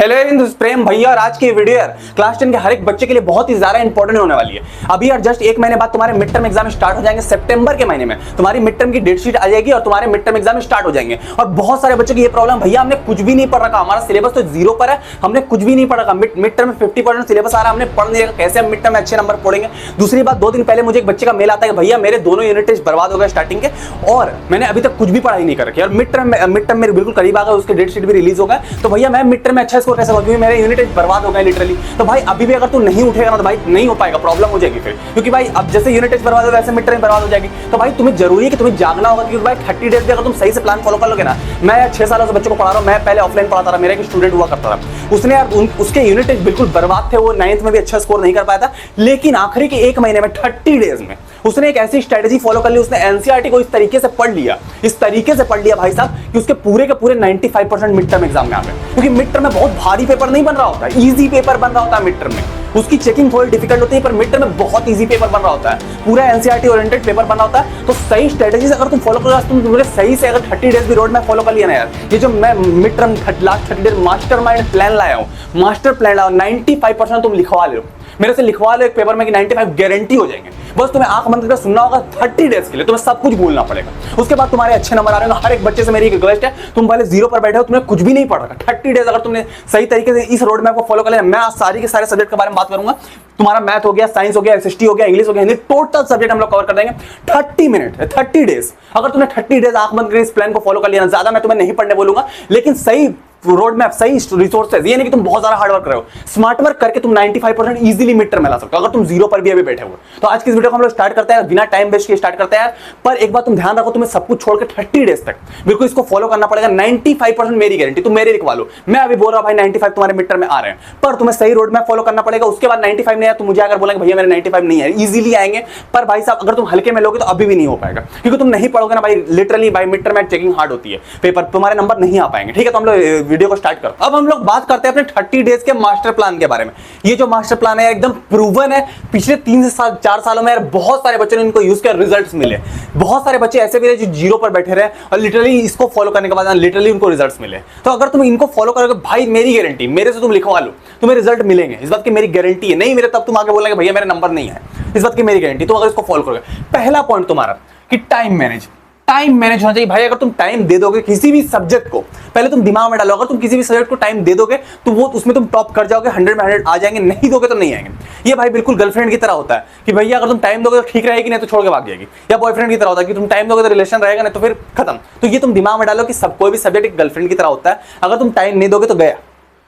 Hello Hind, प्रेम भैया। और आज की वीडियो यार क्लास 10 के हर एक बच्चे के लिए बहुत ही ज्यादा इंपॉर्टेंट होने वाली है। अभी यार जस्ट एक महीने बाद तुम्हारे मिड टर्म एग्जाम स्टार्ट हो जाएंगे। सितंबर के महीने में तुम्हारी मिड टर्म की डेट शीट आ जाएगी और तुम्हारे मिड टर्म एग्जाम स्टार्ट हो जाएंगे। और बहुत सारे बच्चों की ये प्रॉब्लम, भैया हमने कुछ भी नहीं पढ़ रखा, हमारा सिलेबस तो जीरो पर है, हमने कुछ भी नहीं पढ़ रखा, मिड टर्म में 50% सिलेबस आ रहा है, हमने पढ़ नहीं रखा, कैसे हम मिड टर्म में अच्छे नंबर पढ़ेंगे। दूसरी बात, 2 दिन पहले मुझे एक बच्चे का मेल आता है कि भैया मेरे दोनों यूनिट टेस्ट बर्बाद हो गए स्टार्टिंग के, और मैंने अभी तक कुछ भी पढ़ाई नहीं कर रखी, और मिड टर्म मेरे बिल्कुल करीब आ गया, उसके डेट शीट भी रिलीज हो गया, तो भैया मैं मिड टर्म में अच्छा स्कोर कैसे करूं, क्योंकि मेरे यूनिट टेस्ट बर्बाद हो गए लिटरली। तो भाई अभी भी अगर तू नहीं उठेगा ना तो भाई नहीं हो पाएगा, प्रॉब्लम हो जाएगी फिर, क्योंकि भाई अब जैसे यूनिट टेस्ट बर्बाद हो वैसे मिड टर्म बर्बाद हो जाएगी। तो भाई तुम्हें जरूरी है कि तुम्हें जागना होगा, क्योंकि भाई 30 डेज में अगर तुम सही से प्लान फॉलो कर लोगे ना। मैं 6 सालों से बच्चों को पढ़ा रहा हूं, मैं पहले ऑफलाइन पढ़ाता रहा, मेरा एक स्टूडेंट हुआ करता था, उसने यार उसके यूनिट टेस्ट बिल्कुल बर्बाद थे, वो 9th में भी अच्छा स्कोर नहीं कर पाया था, लेकिन आखिरी के 1 महीने में 30 डेज में उसने एक ऐसी स्ट्रेटेजी फॉलो कर ली, उसने एनसीईआरटी को इस तरीके से पढ़ लिया, इस तरीके से पढ़ लिया भाई साहब कि उसके पूरे के पूरे 95% मिड टर्म एग्जाम में आ गए। क्योंकि मिड टर्म में बहुत भारी पेपर नहीं बन रहा होता, इजी पेपर बन रहा होता है मिड टर्म में, उसकी चेकिंग थोड़ी डिफिकल्ट होती है, पर मिड टर्म में बहुत इजी पेपर बन रहा होता है, पूरा एनसीईआरटी ओरिएंटेड पेपर बन रहा होता है। तो सही स्ट्रेटेजी अगर तुम फॉलो करोगे, तुम सही से अगर 30 डेज भी रोड मैप फॉलो कर लिया ना यार, ये जो मैं mid term last 30 days mastermind plan लाया हूँ, मास्टर प्लान लाया हूं, 95% तुम लिखवा लो, मेरे से लिखवा लो एक पेपर में कि 95 गारंटी हो जाएंगे। बस तुम्हें आंख बंद करके सुनना होगा 30 डेज के लिए, तुम्हें सब कुछ भूलना पड़ेगा, उसके बाद तुम्हारे अच्छे नंबर आ रहे हैं। हर एक बच्चे से मेरी रिक्वेस्ट है, तुम पहले जीरो पर बैठे हो, तुमने कुछ भी नहीं पढ़ रखा, 30 डेज अगर तुमने सही तरीके से इस रोड मैप को फॉलो कर लिया, मैं आज सारी के सारे सब्जेक्ट के बारे में बात करूंगा। तुम्हारा मैथ हो गया, साइंस हो गया, एसएसटी हो गया, इंग्लिश हो गया, हिंदी, टोटल सब्जेक्ट हम लोग कवर कर देंगे 30 मिनट 30 डेज। अगर तुमने 30 डेज आंख बंद करके इस प्लान को फॉलो कर लिया ना, ज्यादा मैं तुम्हें नहीं पढ़ने बोलूंगा, लेकिन सही रोड मैप, सही रिसोर्सेज, ये नहीं कि तुम बहुत सारा हार्ड वर्क कर रहे हो, स्मार्ट वर्क करके तुम 95% इजीली मिड टर्म में ला सकते हो, अगर तुम जीरो पर भी अभी बैठे हो। तो आज की इस वीडियो को हम लोग स्टार्ट करते हैं, बिना टाइम वेस्ट किए स्टार्ट करते हैं। पर एक बात तुम ध्यान रखो, तुम्हें सब कुछ छोड़ के 30 डेज तक बिल्कुल इसको फॉलो करना पड़ेगा। 95% मेरी गारंटी, तुम मेरे लिखवा लो, मैं अभी बोल रहा हूं भाई 95 तुम्हारे मिड टर्म में आ रहे हैं, पर तुम्हें सही रोड मैप फॉलो करना पड़ेगा। उसके बाद 95 नहीं आया तो मुझे अगर बोलेंगे भैया मेरे 95 नहीं है, इजीली आएंगे, पर भाई साहब अगर तुम हल्के में लोगे तो अभी भी नहीं हो पाएगा, क्योंकि तुम नहीं पढ़ोगे ना भाई, लिटरली भाई मिड टर्म में चेकिंग हार्ड होती है, पेपर तुम्हारे नंबर नहीं आ पाएंगे। ठीक है, तो हम लोग वीडियो को स्टार्ट करो। अब हम लोग बात करते हैं अपने 30 डेज के मास्टर प्लान के बारे में। ये जो मास्टर प्लान है एकदम प्रूवन है, पिछले 3 से 4 सालों में यार बहुत सारे बच्चों ने इनको यूज किया, रिजल्ट्स मिले। बहुत सारे बच्चे ऐसे भी रहे जो जीरो पर बैठे रहे और लिटरली इसको फॉलो करने के बाद लिटरली उनको रिजल्ट्स मिले। तो अगर तुम इनको फॉलो करोगे भाई, मेरी गारंटी, मेरे से तुम लिखवा लो, तुम्हें रिजल्ट मिलेंगे, इस बात की मेरी गारंटी है। नहीं मेरे तब तुम आगे बोलेंगे भैया मेरे नंबर नहीं है, इस बात की मेरी गारंटी। तो अगर इसको फॉलो करोगे, पहला पॉइंट तुम्हारा कि टाइम मैनेज होना चाहिए भाई। अगर तुम टाइम दे दोगे किसी भी सब्जेक्ट को, पहले तुम दिमाग में डालो, अगर तुम किसी भी सब्जेक्ट को टाइम दे दोगे तो वो उसमें तुम टॉप कर जाओगे, 100 में 100 आ जाएंगे, नहीं दोगे तो नहीं आएंगे। ये भाई बिल्कुल गर्लफ्रेंड की तरह होता है कि भैया अगर तुम टाइम दोगे तो ठीक रहेगी, नहीं तो छोड़ के भाग जाएगी। या बॉयफ्रेंड की तरह होता है कि तुम टाइम दोगे तो रिलेशन रहेगा, नहीं तो फिर खत्म। तो ये तुम दिमाग में डालो कि सब कोई भी सब्जेक्ट एक गर्लफ्रेंड की तरह होता है, अगर तुम टाइम नहीं दोगे तो गया।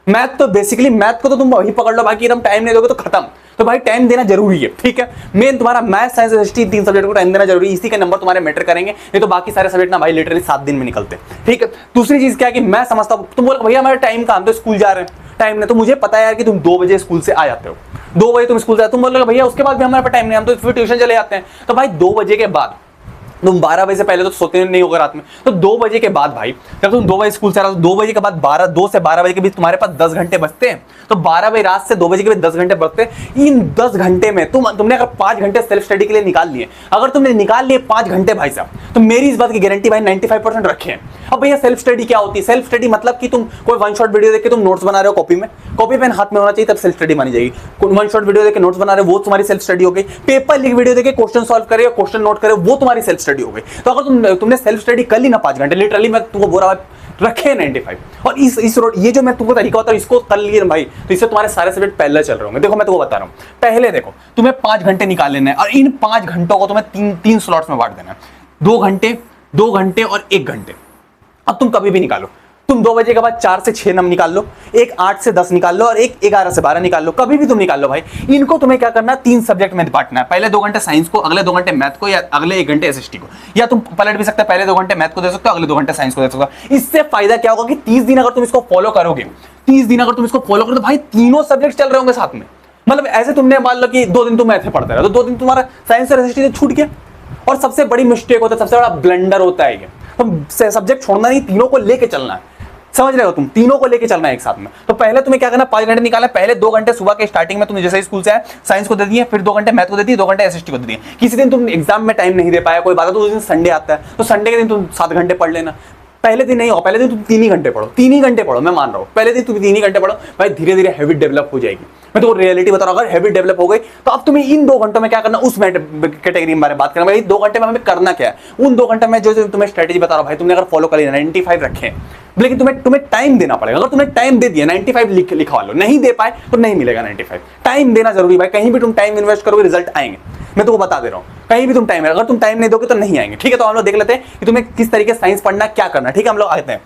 मैथ तो बेसिकली, मैथ को तो तुम वही पकड़ लो, बाकी तुम टाइम नहीं दोगे तो खत्म। तो भाई टाइम देना जरूरी है, ठीक है। मेन तुम्हारा मैथ, साइंस, एसएसटी, 3 सब्जेक्ट को टाइम देना जरूरी है, इसी के नंबर तुम्हारे मैटर करेंगे, नहीं तो बाकी सारे सब्जेक्ट ना भाई लिटरली 7 दिन में निकलते हैं, ठीक है। दूसरी चीज क्या है कि मैं समझता हूं, तुम बोल भैया हमारा टाइम का, हम तो स्कूल जा रहे हैं, टाइम नहीं, तो मुझे पता है यार कि तुम 2 बजे स्कूल से आ जाते हो, 2 बजे तुम स्कूल से, तुम बोलोगे भैया उसके बाद भी हमारे पास टाइम नहीं, हम तो फिर ट्यूशन चले जाते हैं। तो भाई 2 बजे के बाद, तुम 12 बजे से पहले तो सोते नहीं होगा रात में, तो 2 बजे के बाद भाई, जब तुम 2 बजे स्कूल से आ रहे हो, 2 बजे के बाद 2 से 12 बजे के बीच तुम्हारे पास 10 घंटे बचते हैं। तो 12 बजे रात से 2 बजे के बीच 10 घंटे बचते हैं। इन 10 घंटे में तुमने अगर 5 घंटे सेल्फ स्टडी के लिए निकाल लिए, अगर तुमने निकाल लिए 5 घंटे भाई साहब, तो मेरी इस बात की गारंटी भाई 95% रखे हैं। अब भैया सेल्फ स्टडी क्या होती है? सेल्फ स्टडी मतलब कि तुम कोई 1 शॉट वीडियो देख के तुम नोट्स बना रहे हो, कॉपी पेन हाथ में होना चाहिए, तब सेल्फ स्टडी मानी जाएगी। 1 शॉट वीडियो देख के नोट्स बना रहे हो, वो तुम्हारी सेल्फ स्टडी हो गई। पेपर लीक वीडियो देख के क्वेश्चन सॉल्व करे, क्वेश्चन नोट करे, वो तुम्हारी सेल्फ स्टडी हो गई। तो अगर तुमने सेल्फ स्टडी कर ली ना 5 घंटे, लिटरली मैं तुमको बोल रहा हूं रखे 95। और इस रोड, ये जो मैं तुमको तरीका होता है इसको कर लिए भाई, तो इससे तुम्हारे सारे सब्जेक्ट पहले चल रहे होंगे। देखो मैं तुमको बता रहा हूं, पहले देखो तुम्हें 5 घंटे निकाल लेना है, और इन 5 घंटों को तुम्हें 3 स्लॉट्स में बांट देना है, 2 घंटे और 1 घंटे। अब तुम कभी भी निकालो, तुम 2 बजे के बाद 4 से 6 नंबर निकाल लो, एक 8 से 10 निकाल लो, और एक 11 से 12 निकाल लो, कभी भी तुम निकाल लो भाई। इनको तुम्हें क्या करना है, 3 सब्जेक्ट में बांटना है, पहले 2 घंटे साइंस को, अगले 2 घंटे मैथ को, या अगले 1 घंटे एसएसटी को। या तुम पलट भी सकते हो, पहले 2 घंटे मैथ को दे सकते हो, अगले 2 घंटे साइंस को दे सकते हो। इससे फायदा क्या होगा कि 30 दिन अगर तुम इसको फॉलो करोगे, 30 दिन अगर तुम इसको फॉलो करो तो भाई तीनों सब्जेक्ट चल रहे होंगे साथ में। मतलब ऐसे तुमने मान लो कि 2 दिन तुम मैथ पढ़ते रहे, तो 2 दिन तुम्हारा साइंस और एसएसटी से छूट गया। और सबसे बड़ी मिस्टेक होता है, सबसे बड़ा ब्लंडर होता है ये, तुम सब्जेक्ट छोड़ना नहीं, तीनों को लेके चलना है। समझ रहे हो, तुम तीनों को लेके चलना है एक साथ में। तो पहले तुम्हें क्या करना, 5 घंटे निकालना। पहले 2 घंटे सुबह के स्टार्टिंग में तुम जैसे स्कूल से आए साइंस को दे दिए, फिर 2 घंटे मैथ को दे दिए, 2 घंटे एसएसटी को दे दिए। किसी दिन तुम एग्जाम में टाइम नहीं दे पाया, कोई बात है, तो उस दिन संडे आता है, तो संडे के दिन तुम 7 घंटे पढ़ लेना। पहले दिन नहीं हो, पहले दिन तुम 3 ही घंटे पढ़ो, 3 ही घंटे पढ़ो, मैं मान रहा हूँ पहले दिन तुम 3 ही घंटे पढ़ो भाई, धीरे धीरे हैबिट डेवलप हो जाएगी। मैं तो रियलिटी बता रहा हूँ, अगर हैबिट डेवलप हो गई तो अब तुम्हें इन 2 घंटों में क्या करना, उस कैटेगरी में बारे में बात करना भाई 2 घंटे में हमें करना क्या है। उन 2 घंटे में जो तुम्हें स्ट्रेटेजी बता रहा हूँ भाई, तुमने अगर फॉलो कर लिया 95 रखे, लेकिन तुम्हें टाइम देना पड़ेगा। अगर तुम्हें टाइम दे दिया 95 लिखवा लो, नहीं दे पाए तो नहीं मिलेगा 95। टाइम देना जरूरी भाई, कहीं भी तुम टाइम इन्वेस्ट करोगे रिजल्ट आएंगे, मैं तुमको बता दे रहा हूँ, कहीं भी तुम टाइम है, अगर तुम टाइम नहीं दोगे तो नहीं आएंगे। ठीक है, तो हम लोग देख लेते हैं कि तुम्हें किस तरीके से साइंस पढ़ना, क्या करना है। ठीक है, हम लोग आते हैं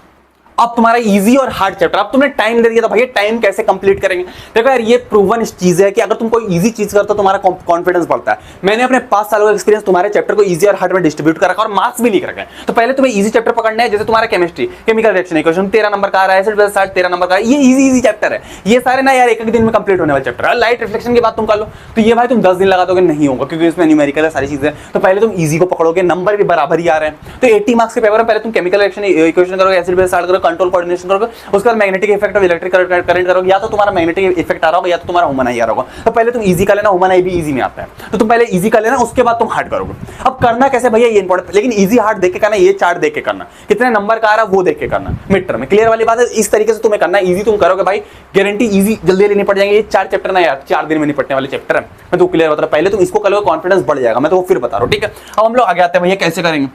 अब तुम्हारा इजी और हार्ड चैप्टर। अब तुमने टाइम दे दिया तो भैया टाइम कैसे कंप्लीट करेंगे। देखो यार, ये प्रूवन चीज है कि अगर तुम कोई इजी चीज करते हो तुम्हारा कॉन्फिडेंस बढ़ता है। मैंने अपने 5 सालों का एक्सपीरियंस तुम्हारे चैप्टर को इजी और हार्ड में डिस्ट्रीब्यूट कर रखा और मार्क्स भी लिख रखे हैं। तो पहले तुम्हें इजी चैप्टर पकड़ना है, जैसे तुम्हारा chemistry, chemical reaction equation 13 number का आ रहा है, एसिड बेस साल्ट 13 नंबर का, ये इजी चैप्टर है। ये सारे ना यार एक दिन में कंप्लीट होने वाले चैप्टर है। लाइट रिफ्लेक्शन की बात तुम कर लो तो ये भाई तुम 10 दिन लगा दोगे, नहीं होगा, क्योंकि इसमें न्यूमेरिकल है, सारी चीजें। तो पहले तुम इजी को पकड़ोगे, नंबर भी बराबर ही आ रहे हैं। तो 80 मार्क्स के पेपर में पहले तुम केमिकल रिएक्शन इक्वेशन करोगे, एसिड बेस साल्ट करोगे, कंट्रोल कोऑर्डिनेशन करोगे, उसके बाद magnetic effect of electric current करोगे, या तो तुम्हारा मैग्नेटिक इफेक्ट आ रहा होगा या तो तुम्हारा ह्यूमन आई आ रहा होगा। तो पहले तुम इजी कर लेना, ह्यूमन आई भी इजी में आता है, तो तुम पहले इजी कर लेना, उसके बाद तुम हार्ड करोगे। अब करना कैसे भैया, ये इंपॉर्टेंट, लेकिन इजी हार्ड देख के करना, ये चार्ट देख के करना, कितने नंबर का आ रहा है वो देख के करना। मिड टर्म में क्लियर वाली बात है, इस तरीके से तुम्हें करना, इजी तुम करोगे भाई, गारंटी इजी जल्दी लेनी पड़ जाएंगे। ये 4 चैप्टर ना यार 4 दिन में निपटने वाले चैप्टर है, मैं तो क्लियर बता रहा हूं। पहले तुम इसको करोगे, कॉन्फिडेंस बढ़ जाएगा, मैं तो फिर बता रहा हूं। ठीक है, अब हम लोग आगे आते हैं भैया कैसे करेंगे।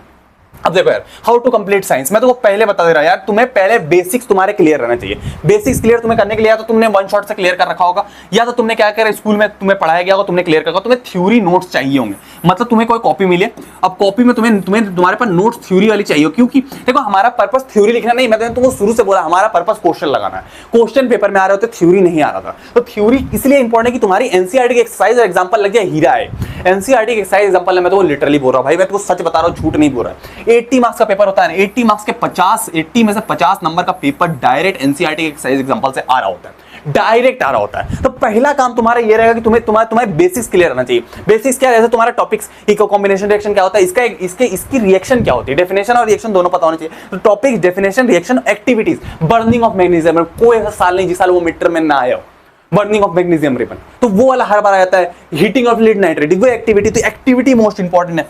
अब देखो यार, हाउ टू कंप्लीट साइंस, मैं तो पहले बता दे रहा यार, तुम्हें पहले बेसिक्स तुम्हारे क्लियर रहना चाहिए। बेसिक्स क्लियर तुम्हें करने के लिए या तो तुमने वन शॉट से क्लियर कर रखा होगा, या तो तुमने क्या कर स्कूल में तुम्हें पढ़ाया गया होगा, तुमने क्लियर कर रखा, तुम्हें थ्योरी नोट्स चाहिए होंगे। मतलब तुम्हें कोई कॉपी मिले, अब कॉपी में तुम्हारे पास नोट्स थ्योरी वाली चाहिए, क्योंकि देखो हमारा पर्पस थ्योरी लिखना नहीं, मैं तुमको शुरू से बोला हमारा पर्पस क्वेश्चन लगाना है। क्वेश्चन पेपर में आ रहे होते, थ्योरी नहीं आ रहा था। तो थ्योरी इसलिए इंपॉर्टेंट है कि तुम्हारी एनसीईआरटी की एक्सरसाइज और एग्जांपल लग जाए, हीरा है। एनसीईआरटी की एक्सरसाइज एग्जांपल है, मैं तो लिटरली बोल रहा हूं भाई, मैं तो सच बता रहा हूं, झूठ नहीं बोल रहा है। 80 मार्क्स का पेपर होता है, 80 मार्क्स के 80 में से 50 नंबर का पेपर डायरेक्ट एनसीईआरटी के एक्सरसाइज एग्जांपल से आ रहा होता है, डायरेक्ट आ रहा होता है। तो पहला काम तुम्हारा ये रहेगा कि तुम्हारे बेसिक्स क्लियर रहना चाहिए। बेसिक्स क्या है, जैसे तुम्हारा टॉपिक्स, कॉम्बिनेशन रिएक्शन क्या होता है, इसकी रिएक्शन क्या होती है, डेफिनेशन और रिएक्शन दोनों पता होना चाहिए। तो topic, definition, reaction, activities, burning of magnesium, कोई ऐसा साल नहीं जिस साल वो मिड टर्म में ना आया हो, बर्निंग ऑफ मैग्नीशियम रिबन, तो वो वाला हर बार आ जाता है। हीटिंग ऑफ लीड नाइट्रेट, वो एक्टिविटी, तो एक्टिविटी मोस्ट इंपॉर्टेंट है।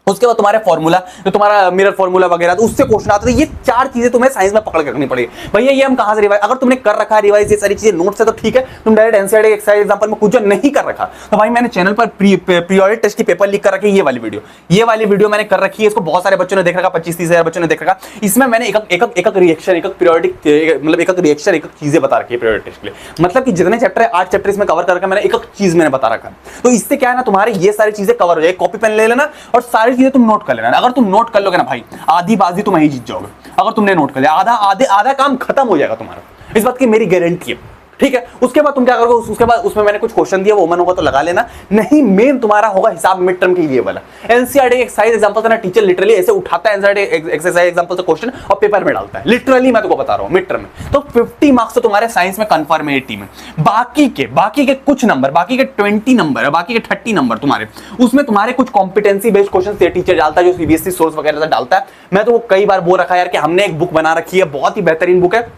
उसके बाद तुम्हारे फॉर्मूला, जो तुम्हारा मिरर फॉर्मूला वगैरह, तो उससे क्वेश्चन आता है। ये 4 चीजें तुम्हें साइंस में पकड़ के रखनी पड़ेगी भैया। ये हम कहां से रिवाइज, अगर तुमने कर रखा है रिवाइज ये सारी चीजें नोट से तो ठीक है, तुम डायरेक्ट एनसीईआरटी एक्सरसाइज एग्जांपल में कुछ जो नहीं कर रखा तो भाई मैंने चैनल पर पीरियोडिक टेस्ट की पेपर लिख कर रखी है। ये वाली वीडियो मैंने कर रखी है, इसको बहुत सारे बच्चों ने देख रखा, 25-30 हजार बच्चों ने देख रखा। इसमें मैंने एक रिएक्शन, एक पीरियोडिक, मतलब एक रिएक्शन, एक चीजें बता रखी है पीरियोडिक टेस्ट के लिए। मतलब कि जितने चैप्टर है 8 चैप्टर इसमें कवर कर रखा, मैंने एक चीज मैंने बता रखा। तो इससे क्या है ना, तुम्हारे ये सारी चीजें कवर हो जाएगी। कॉपी पेन ले लेना और सारी चीजें तुम नोट कर लेना। अगर तुम नोट कर लोगे ना भाई, आधी बाजी तुम वहीं जीत जाओगे। अगर तुमने नोट कर लिया, आधा काम खत्म हो जाएगा तुम्हारा, इस बात की मेरी गारंटी है। ठीक है, उसके बाद तुम क्या करोगे, उसके बाद उसमें मैंने कुछ क्वेश्चन दिया, वो मन होगा तो लगा लेना, नहीं मेन तुम्हारा होगा हिसाब मिड टर्म के लिए वाला। एनसीईआरटी एक्सरसाइज एग्जांपल से ना टीचर लिटरली ऐसे उठाता है एनसीईआरटी एक्सरसाइज एग्जांपल से क्वेश्चन और पेपर में डालता है, लिटरली मैं तुमको बता रहा हूं मिड टर्म में। तो 50 मार्क्स तो तुम्हारे साइंस में कंफर्म है 80 में। बाकी के कुछ नंबर, बाकी के 20 नंबर, बाकी के 30 नंबर तुम्हारे, उसमें तुम्हारे कुछ कॉम्पिटेंसी बेस्ड क्वेश्चन टीचर डालता है, जो सीबीएसई सोर्स वगैरह से डालता है। मैं तो वो कई बार बोल रखा है यार कि हमने एक बुक बना रखी है, बहुत ही बेहतरीन बुक है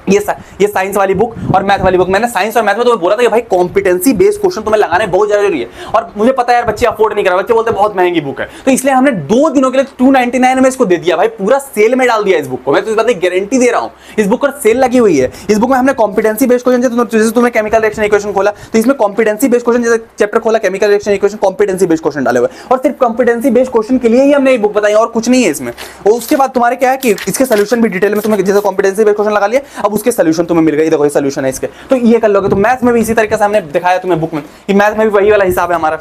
ये साइंस वाली बुक और मैथ वाली बुक। मैंने साइंस और मैथ में तो बोला था कि भाई कॉम्पिटेंसी बेस्ड क्वेश्चन तुम्हें लगाने बहुत जरूरी है, और मुझे पता है यार बच्चे अफोर्ड नहीं कर रहे, बच्चे बोलते बहुत महंगी बुक है, तो इसलिए हमने 2 दिनों के लिए 299 में इसको दे दिया भाई, पूरा सेल में डाल दिया इस बुक को। मैं तो इस बात की गारंटी दे रहा हूं, इस बुक पर सेल लगी हुई है। इस बुक में हमने कॉम्पिटेंसी बेस्ड क्वेश्चन, जैसे तुमने केमिकल रिएक्शन इक्वेशन खोला तो इसमें कॉम्पिटेंसी बेस्ड क्वेश्चन, जैसे चैप्टर खोला chemical reaction equation, competency based question डाले हुए, और सिर्फ कॉम्पिटेंसी बेस्ड क्वेश्चन के लिए ही हमने ये बुक बताई, और कुछ नहीं है इसमें। और उसके बाद तुम्हारे क्या है कि इसके सोल्यूशन भी डिटेल में तुम्हें, जैसे कॉम्पिटेंसी बेस्ड क्वेश्चन लगा लिया, अब उसके सोल्यूशन तुम्हें मिल गए, देखो ये सोल्यूशन है इसके, तो ये कर लोगे। तो मैथ में भी इसी तरीके से हमने दिखाया तुम्हें बुक में कि मैथ में भी वही वाला हिसाब है हमारा।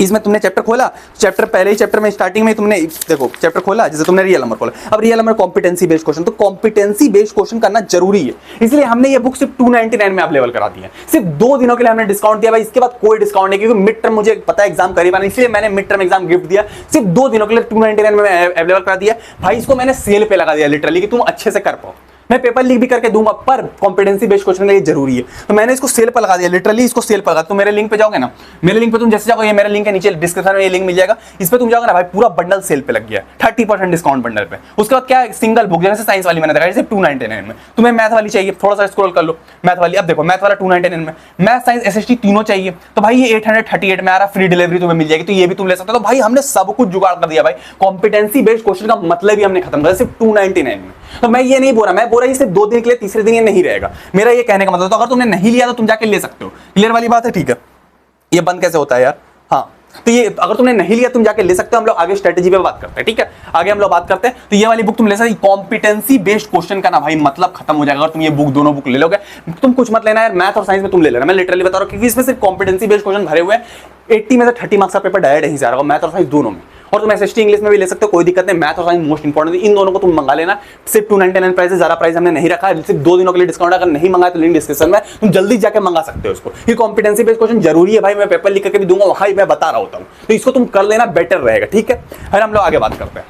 इसमें तुमने चैप्टर खोला, चैप्टर पहले ही चैप्टर में स्टार्टिंग में तुमने देखो चैप्टर खोला, जैसे तुमने रियल नंबर खोला, अब real number competency based question, तो कॉम्पिटेंसी बेस्ड क्वेश्चन करना जरूरी है। इसलिए हमने ये बुक सिर्फ 299 में अवेलेबल करा दी है, सिर्फ 2 दिनों के लिए हमने डिस्काउंट दिया भाई, इसके बाद कोई डिस्काउंट नहीं, क्योंकि मिड टर्म मुझे पता है एग्जाम करीब आना, इसलिए मैंने मिड टर्म एग्जाम गिफ्ट दिया, सिर्फ 2 दिनों के लिए 299 में अवेलेबल करा दिया भाई। इसको मैंने सेल पे लगा दिया लिटरली कि तुम अच्छे से कर पाओ। मैं पेपर लीक भी करके दूंगा, पर कॉम्पिटेंसी बेस्ड क्वेश्चन के लिए जरूरी है। तो मैंने इसको सेल पर लगा दिया, लिटरली इसको सेल पर लगा। तो मेरे लिंक पे जाओगे ना, मेरे लिंक पे तुम जैसे जाओगे, ये मेरा लिंक है नीचे डिस्क्रिप्शन में, ये लिंक मिल जाएगा, इस पे तुम जाओगे ना भाई, पूरा बंडल सेल पे लग गया, 30% डिस्काउंट बंडल पे। उसके बाद क्या है, सिंगल बुक, जैसे साइंस वाली मैंने दिखाई सिर्फ 299 में, तुम्हें मैथ वाली चाहिए, थोड़ा सा स्क्रॉल कर लो, मैथ वाली, अब देखो मैथ वाला 299 में, मैथ साइंस एसएसटी तीनों चाहिए, तो भाई ये 838 में आ रहा, फ्री डिलीवरी तुम्हें मिल जाएगी, तो ये भी तुम ले सकते हो। तो भाई हमने सब कुछ जुगाड़ कर दिया भाई, कॉम्पिटेंसी बेस्ड क्वेश्चन का मतलब ही हमने खत्म कर दिया सिर्फ 299 में। तो मैं ये नहीं बोल रहा, मैं बोल रहा सिर्फ 2 दिन के लिए, तीसरे दिन ये नहीं रहेगा, मेरा ये कहने का मतलब। तो अगर तुमने नहीं लिया तो तुम जाके ले सकते हो, क्लियर वाली बात है, ठीक है। ये बंद कैसे होता है यार, हाँ, तो ये अगर तुमने नहीं लिया तुम जाके ले सकते हो। हम लोग आगे स्ट्रेटेजी पे बात करते हैं, ठीक है, आगे हम लोग बात करते हैं। तो ये वाली बुक तुम ले सकते हो, कॉम्पिटेंसी बेस्ड क्वेश्चन का ना भाई मतलब खत्म हो जाएगा अगर तुम ये बुक, दोनों बुक ले लोगे। तुम कुछ मत लेना यार, मैथ और साइंस में तुम ले लेना, मैं लिटरली बता रहा हूँ, क्योंकि इसमें सिर्फ कॉम्पिटेंसी बेस्ड क्वेश्चन भरे हुए हैं। 80 में से 30 मार्क्स का पेपर डायरेक्ट यहीं से आ रहा है, मैथ और साइंस दोनों में। और तुम एसएसटी इंग्लिश में भी ले सकते हो, कोई दिक्कत नहीं, मैथ और साइंस मोस्ट इंपॉर्टेंट है, इन दोनों को तुम मंगा लेना। सिर्फ 299 प्राइस है, ज्यादा प्राइस हमने नहीं रखा है, सिर्फ 2 दिनों के लिए डिस्काउंट। अगर नहीं मंगाया तो लिंक डिस्क्रिप्शन में, तुम जल्दी जाके मंगा सकते हो इसको। ये कॉम्पिटेंसी बेस्ड क्वेश्चन जरूरी है भाई, मैं पेपर लिख के भी दूंगा, वहां मैं बता रहा होता हूँ, तो इसको तुम कर लेना, बेटर रहेगा, ठीक है। फिर हम लोग आगे बात करते हैं,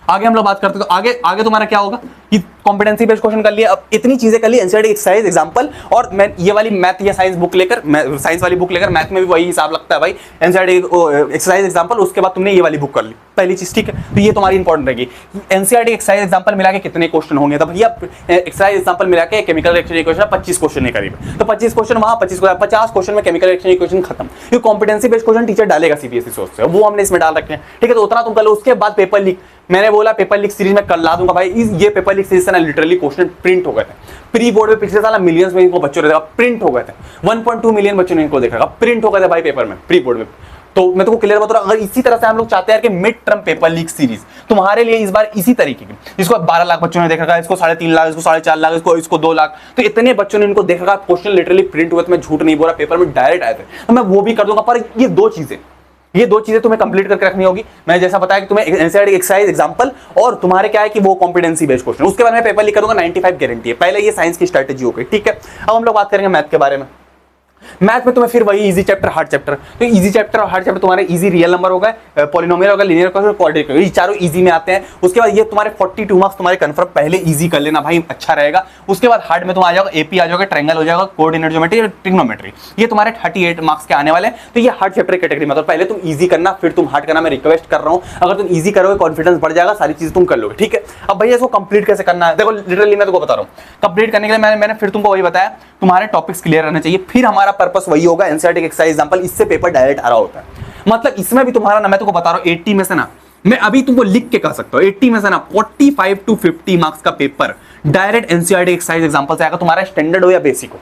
आगे हम लोग बात करते हैं। तो आगे तुम्हारा क्या होगा कि कॉम्पिटेंसी बेस्ड क्वेश्चन कर लिया, अब इतनी चीजें कर ली, एनसीईआरटी एक्सरसाइज एग्जांपल, और मैं ये वाली मैथ या साइंस बुक लेकर, साइंस वाली बुक लेकर, मैथ में भी वही हिसाब लगता है भाई, एनसीईआरटी एक्सरसाइज एग्जांपल, उसके बाद तुमने ये वाली बुक कर ली, पहली चीज, ठीक है। तो ये तुम्हारी इंपॉर्टेंट रहेगी। एनसीईआरटी एक्सरसाइज एग्जांपल मिला के कितने क्वेश्चन होंगे, तो भैया एक्सरसाइज एग्जांपल मिला के केमिकल रिएक्शन इक्वेशन 25 क्वेश्चन है करीब, तो 25 क्वेश्चन वहां, 50 क्वेश्चन में केमिकल रिएक्शन इक्वेशन खत्म। ये कॉम्पिटेंसी बेस्ड क्वेश्चन टीचर डालेगा सीबीएसई सोच से, वो हमने इसमें डाल रखे हैं, ठीक है। तो उतना तुम कर लो। उसके बाद पेपर लीक, मैंने बोला पेपर लीक सीरीज में कर ला दूंगा भाई। ये पेपर लीक सीरीज से ना लिटरली क्वेश्चन प्रिंट हो गए थे प्री बोर्ड में, पिछले साल मिलियंस में इनको बच्चों ने देखा, प्रिंट हो गए थे, 1.2 मिलियन बच्चों ने इनको देखा, प्रिंट हो गए थे भाई पेपर में, प्री बोर्ड में। तो मैं तुमको क्लियर बता रहा हूं, अगर इसी तरह से हम लोग चाहते हैं कि mid term paper leak series तुम्हारे लिए इस बार इसी तरीके की, इसको 12 लाख बच्चों ने देखा, इसको 3.5 लाख, इसको 4.5 लाख, इसको 2 लाख, तो इतने बच्चों ने इनको देखा, क्वेश्चन लिटरली प्रिंट हुए थे, मैं झूठ नहीं बोल रहा, पेपर में डायरेक्ट आए थे, तो मैं वो भी कर दूंगा। पर ये दो चीजें तुम्हें कंप्लीट करके रखनी होगी। मैं जैसा बताया कि तुम्हें एनसीईआरटी एक्सरसाइज एग्जांपल, और तुम्हारे क्या है कि वो कॉम्पिटेंसी बेस्ड क्वेश्चन, उसके बाद मैं पेपर लीक करूंगा, 95 गारंटी है। पहले ये साइंस की स्ट्रेटेजी हो गई, ठीक है। अब हम लोग बात करेंगे मैथ के बारे में। मैथ में तुम्हें फिर वही इजी चैप्टर, हार्ड चैप्टर, तो इजी चैप्टर और हार्ड चैप्टर तुम्हारे इजी रियल नंबर होगा, पॉलिनोमियल होगा, लीनियर इक्वेशन, क्वाड्रेटिक, ये चारों इजी में आते हैं। उसके बाद ये तुम्हारे 42 मार्क्स तुम्हारे कंफर्म, पहले इजी कर लेना भाई, अच्छा रहेगा। उसके बाद हार्ड में तुम आ जाओगे, एपी आ जाओगे, ट्रायंगल हो जाएगा, कोऑर्डिनेट ज्योमेट्री, ट्रिग्नोमेट्री, ये तुम्हारे 38 मार्क्स के आने वाले हैं। तो ये हार्ड चैप्टर कैटेगरी में, तो पहले तुम इजी करना, फिर तुम हार्ड करना, मैं रिक्वेस्ट कर रहा हूँ। अगर तुम इजी करोगे कॉन्फिडेंस बढ़ जाएगा, सारी चीज तुम कर लोगे, ठीक है। अब भैया इसको कंप्लीट कैसे करना है, देखो लिटरली मैं तुमको बता रहा हूँ, कंप्लीट करने के लिए मैंने फिर तुमको वही बताया, तुम्हारे टॉपिक्स क्लियर रहने चाहिए, फिर हमारा पर्पस वही होगा, एनसीईआरटी एक्सरसाइज एग्जांपल, इससे पेपर डायरेक्ट आ रहा होता है। मतलब इसमें भी तुम्हारा ना, मैं तुमको बता रहा हूं 80 में से ना, मैं अभी तुमको लिख के कह सकता हूं 80 में से ना 45 to 50 मार्क्स का paper direct NCERT exercise example से आएगा, तुम्हारा स्टैंडर्ड हो या बेसिक हो,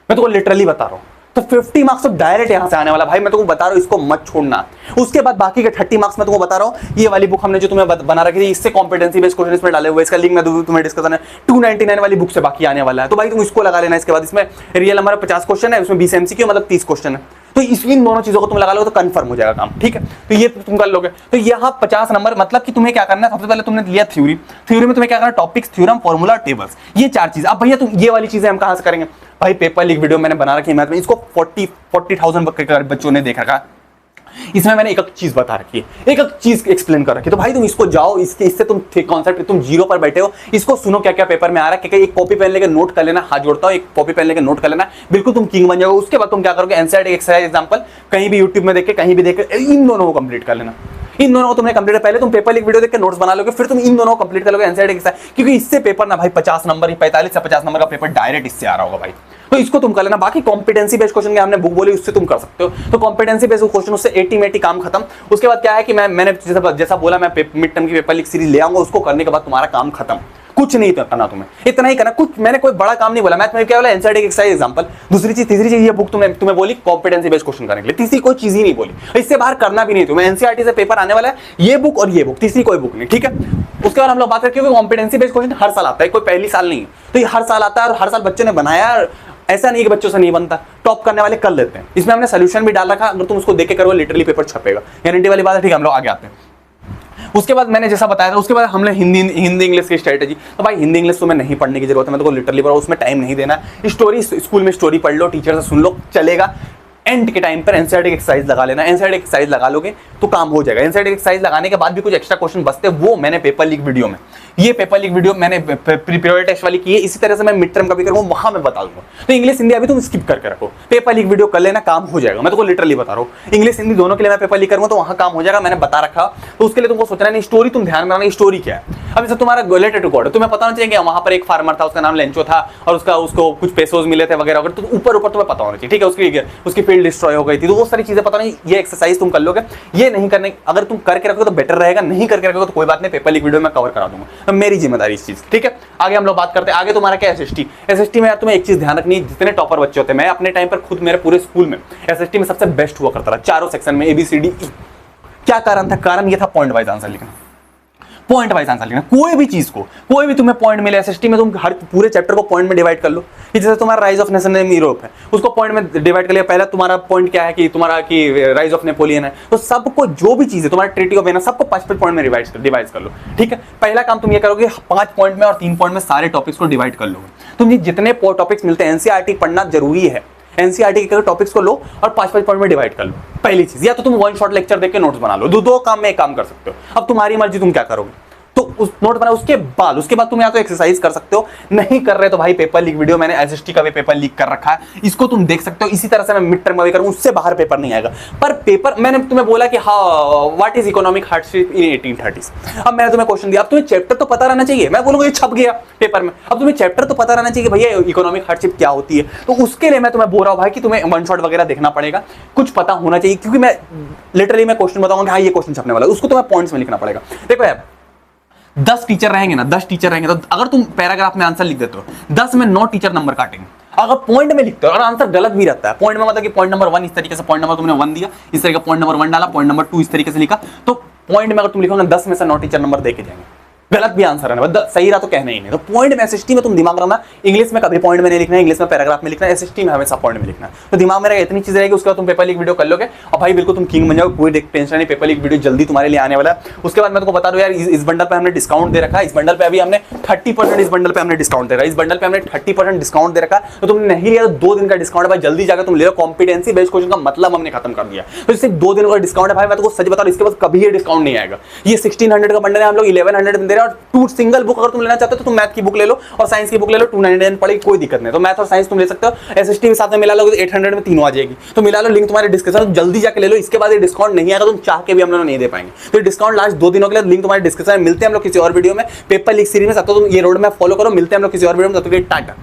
मैं तुमको लिटरली बता रहा हूं। तो 50 मार्क्स तो डायरेक्ट यहां से आने वाला भाई, मैं तुमको बता रहा हूं, इसको मत छोड़ना। उसके बाद बाकी के 30 मार्क्स मैं तुमको बता रहा हूं, ये वाली बुक हमने जो तुम्हें बना रखी थी, इससे कॉम्पिटेंसी बेस्ड क्वेश्चन इसमें डाले हुए, इसका लिंक मैं तुम्हें डिस्कशन है, 299 वाली बुक से बाकी आने वाला है, तो भाई तुम इसको लगा लेना। इसके बाद इसमें रियल नंबर 50 क्वेश्चन है, उसमें 20 एमसीक्यू, मतलब 30 क्वेश्चन है, तो इन दोनों चीजों को तुम लगा लो तो कंफर्म हो जाएगा काम, ठीक है। तो ये तुम कर लोगे, तो यहाँ 50 नंबर, मतलब कि तुम्हें क्या करना है, सबसे पहले तुमने लिया थ्योरी में तुम्हें क्या करना है, टॉपिक्स, थ्योरम, फॉर्मूला, टेबल्स, ये 4 चीज। अब भैया तुम ये वाली चीजें हम कहां से करेंगे भाई, पेपर लीक वीडियो मैंने बना रखी है मैथ में, इसको 40,000 बच्चों ने देख रखा, इसमें मैंने एक चीज बता रखी है, एक चीज एक्सप्लेन कर रखी है। तो भाई तुम इसको जाओ, इससे तुम कॉन्सेप्ट, तुम जीरो पर बैठे हो, इसको सुनो क्या क्या पेपर में आ रहा है, क्या एक कॉपी पेन लेके नोट कर लेना, हाथ जोड़ता हूं, एक कॉपी पेन लेके नोट कर लेना, बिल्कुल तुम किंग बन जाओगे। उसके बाद तुम क्या करोगे, एनसीईआरटी एक्सरसाइज एग्जांपल कहीं भी यूट्यूब में देख के, कहीं भी देख के, इन दोनों को कंप्लीट कर लेना। इन दोनों को तुमने कंप्लीट, पहले तुम पेपर लीक वीडियो देख के नोट्स बना लोगे, फिर तुम इन दोनों को कंप्लीट कर लोगे एनसीईआरटी एक्सरसाइज, क्योंकि इससे पेपर ना भाई 50 नंबर, 45 से 50 नंबर का पेपर डायरेक्ट इससे आ रहा होगा भाई, तो इसको तुम कर लेना। बाकी कॉम्पिटेंसी बेस्ड क्वेश्चन के हमने बुक बोली, उससे तुम कर सकते हो, तो कॉम्पिटेंसी बेस्ड क्वेश्चन उससे 80 काम खत्म। उसके बाद क्या है कि मैंने जैसा बोला, मैं मिड टर्म की पेपर लीक सीरीज ले आऊंगा, उसको करने के बाद तुम्हारा काम खत्म, कुछ नहीं करना, तुम्हें इतना ही करना, कुछ मैंने कोई बड़ा काम नहीं बोला। मैथ में क्या बोला, एनसीईआरटी एक्सरसाइज एग्जांपल, दूसरी चीज, तीसरी चीज ये बुक तुम्हें बोली कॉम्पिटेंसी बेस्ड क्वेश्चन करने के लिए, तीसरी कोई चीज ही नहीं बोली, इससे बाहर करना भी नहीं। तुम्हें एनसीईआरटी से पेपर आने वाला है, ये बुक और ये बुक, तीसरी कोई बुक नहीं, ठीक है। उसके बाद हम लोग बात करते हैं, कॉम्पिटेंसी बेस्ड क्वेश्चन हर साल आता है, कोई पहली साल नहीं है, तो ये हर साल आता है, और हर साल बच्चों ने बनाया, ऐसा नहीं कि बच्चों से नहीं बनता, टॉप करने वाले कर लेते हैं। इसमें हमने सोल्यूशन भी डाल रखा, अगर तुम उसको देख के करोगे लिटरली पेपर छपेगा, गारंटी वाली बात है, ठीक है। हम लोग आगे आते हैं। उसके बाद मैंने जैसा बताया था, उसके बाद हमने हिंदी इंग्लिश की स्ट्रेटेजी, तो भाई हिंदी इंग्लिश तुम्हें नहीं पढ़ने की जरूरत है, मैं तो लिटरली बोल रहा हूं, उसमें टाइम नहीं देना। स्टोरी स्कूल में स्टोरी पढ़ लो, टीचर से सुन लो, चलेगा। एंड के टाइम पर एनसीईआरटी एक्सरसाइज लगा लेना, एनसीईआरटी एक्सरसाइज लगा लोगे, तो काम हो जाएगा। एनसीईआरटी एक्सरसाइज लगाने के बाद भी कुछ एक्स्ट्रा क्वेश्चन बचते हैं, वो मैंने पेपर लीक वीडियो में, ये पेपर लीक वीडियो मैंने प्रीपेयर टेस्ट वाली की है, इसी तरह से मैं मिड टर्म का भी करूंगा, वहां मैं बता दूंगा। तो इंग्लिश हिंदी अभी तुम स्किप करके रखो, पेपर लीक वीडियो कर लेना, काम हो जाएगा। मैं तुमको लिटरली बता रहा हूँ, इंग्लिश हिंदी दोनों के लिए मैं पेपर लीक करूंगा, तो वहां काम हो जाएगा, मैंने बता रखा। तो उसके लिए तुमको सोचना नहीं, स्टोरी तुम ध्यान में रखना, स्टोरी क्या है। अब जैसे तुम्हारा रिलेटेड रिकॉर्ड है, तुम्हें पता होना चाहिए वहां पर एक फार्मर था, उसका नाम लेंचो था, और उसको कुछ पेसोज मिले थे वगैरह वगैरह, तो ऊपर तुम्हें पता होना चाहिए, ठीक है। उसकी फील्ड डिस्ट्रॉय हो गई थी, तो वो सारी चीजें पता नहीं, ये एक्सरसाइज तुम कर लोगे। ये नहीं करने, अगर तुम करके रखोगे तो बेटर रहेगा, नहीं करके रखोगे तो कोई बात नहीं, पेपर लीक वीडियो में कवर करा दूंगा, तो मेरी जिम्मेदारी इस चीज, ठीक है। आगे हम लोग बात करते हैं। आगे तुम्हारा क्या एसएसटी में यार तुम्हें एक चीज ध्यान रखनी है, जितने टॉपर बच्चे होते हैं, मैं अपने टाइम पर खुद मेरे पूरे स्कूल में एसएसटी में सबसे बेस्ट हुआ करता था, चारों सेक्शन में ABCD E। क्या कारण था? कारण ये था पॉइंट वाइज आंसर लिखना, पॉइंट वाइज आंसर लिखना। कोई भी चीज को, कोई भी तुम्हें पॉइंट मिले एसएसटी में, तुम हर पूरे चैप्टर को पॉइंट में डिवाइड कर लो। कि जैसे तुम्हारा rise of nation in Europe है, उसको पॉइंट में डिवाइड कर लिया। पहला तुम्हारा पॉइंट क्या है कि तुम्हारा कि राइज ऑफ नेपोलियन है, तो सबको जो भी चीज है तुम्हारा ट्रीटी ऑफ वेना, सबको 5 पॉइंट में डिवाइड कर लो, ठीक है। पहला काम तुम ये करोगे, 5 पॉइंट में और 3 पॉइंट में सारे टॉपिक्स को डिवाइड कर लोगे। तुम जितने टॉपिक्स मिलते हैं, एनसीईआरटी पढ़ना जरूरी है, एनसीईआरटी के टॉपिक्स को लो और 5 पॉइंट में डिवाइड कर लो, पहली चीज। या तो तुम वन शॉट लेक्चर देख के नोट्स बना लो, दो काम में एक काम कर सकते हो। अब तुम्हारी मर्जी, तुम क्या करोगे। तो उस नोट बना, उसके बाद तुम या तो एक्सरसाइज कर सकते हो, नहीं कर रहे तो भाई पेपर लीक वीडियो, मैंने एसएसटी का भी पेपर लीक कर रखा है, इसको तुम देख सकते हो। इसी तरह से मैं मिड टर्म में भी करूंगा, उससे बाहर पेपर नहीं आएगा। पर पेपर मैंने तुम्हें बोला कि हाँ, what is economic hardship in 1830s। अब मैंने तुम्हें क्वेश्चन दिया, अब तुम्हें चैप्टर तो पता रहना चाहिए। मैं बोलूंगा ये छप गया पेपर में, अब तुम्हें चैप्टर तो पता रहना चाहिए कि भैया इकोनॉमिक हार्डशिप क्या होती है। तो उसके लिए मैं तुम्हें बोल रहा हूँ भाई कि तुम्हें वन शॉट वगैरह देखना पड़ेगा, कुछ पता होना चाहिए, क्योंकि मैं लिटरली मैं क्वेश्चन बताऊंगा, हाँ ये क्वेश्चन छपने वाला है, उसको तुम्हें पॉइंट्स में लिखना पड़ेगा। देखो यार, 10 टीचर रहेंगे ना, 10 टीचर रहेंगे, तो अगर तुम पैराग्राफ में आंसर लिख देते हो, 10 में 9 टीचर नंबर काटेंगे। अगर पॉइंट में लिखते हो और आंसर गलत भी रहता है, पॉइंट में मतलब कि पॉइंट नंबर 1 इस तरीके से, पॉइंट नंबर तुमने 1 दिया, इस तरीके पॉइंट नंबर 1 डाला, पॉइंट नंबर 2 इस तरीके से लिखा, तो पॉइंट में अगर तुम लिखोगे 10 में से 9 टीचर नंबर देके जाएंगे। गलत भी आंसर है ना, सही रहा तो कहना ही नहीं। तो पॉइंट में एसएसटी में तुम दिमाग रखना, इंग्लिश में कभी पॉइंट में नहीं लिखना है, इंग्लिश में पैराग्राफ में लिखना है, एसएसटी में हमेशा पॉइंट में लिखना है। तो दिमाग में रहेगा, इतनी चीज रहेगी, उसके बाद तुम पेपर लीक वीडियो कर लोगे और भाई बिल्कुल तुम किंग बन जाओगे, कोई टेंशन नहीं, पेपर लीक वीडियो जल्दी तुम्हारे लिए आने वाला है। उसके बाद मैं तुमको बता दूं यार, इस बंडल पे हमने डिस्काउंट दे रखा है, इस बंडल पे अभी हमने 30% इस बंडल पे हमने डिस्काउंट दे रखा है, इस बंडल पे हमने 30% डिस्काउंट दे रखा है। तो तुमने नहीं लिया तो 2 दिन का डिस्काउंट है भाई, जल्दी जाकर तुम ले लो। कॉम्पिटेंसी बेस्ड क्वेश्चन का मतलब हमने खत्म कर दिया, तो सिर्फ 2 दिन का डिस्काउंट है भाई। मैं तुमको सच बता रहा हूं, इसके बाद कभी ये डिस्काउंट नहीं आएगा। ये 1600 का बंडल है, हम लोग 1100 में दे रहे हैं, और 2 सिंगल बुक अगर तुम लेना चाहते हो तो तुम मैथ की बुक ले लो और साइंस की बुक ले लो, 299 पड़ेगी, कोई दिक्कत नहीं। तो मैथ और साइंस तुम ले सकते हो, एसएसटी के साथ में मिला लोगे तो 800 में तीनों आ जाएगी। तो मिला लो, लिंक तुम्हारे डिस्क्रिप्शन, जल्दी जाके ले लो। इसके बाद ये डिस्काउंट नहीं आएगा, तुम चाह के भी हम लोग नहीं दे पाएंगे। तो डिस्काउंट लास्ट 2 दिनों के लिए, लिंक तुम्हारे डिस्क्रिप्शन में। मिलते हैं हम लोग किसी और वीडियो में, पेपर लीक सीरीज में। तब तो तुम ये रोड मैप फॉलो करो, मिलते हैं हम लोग किसी और वीडियो में, तब तक टाटा।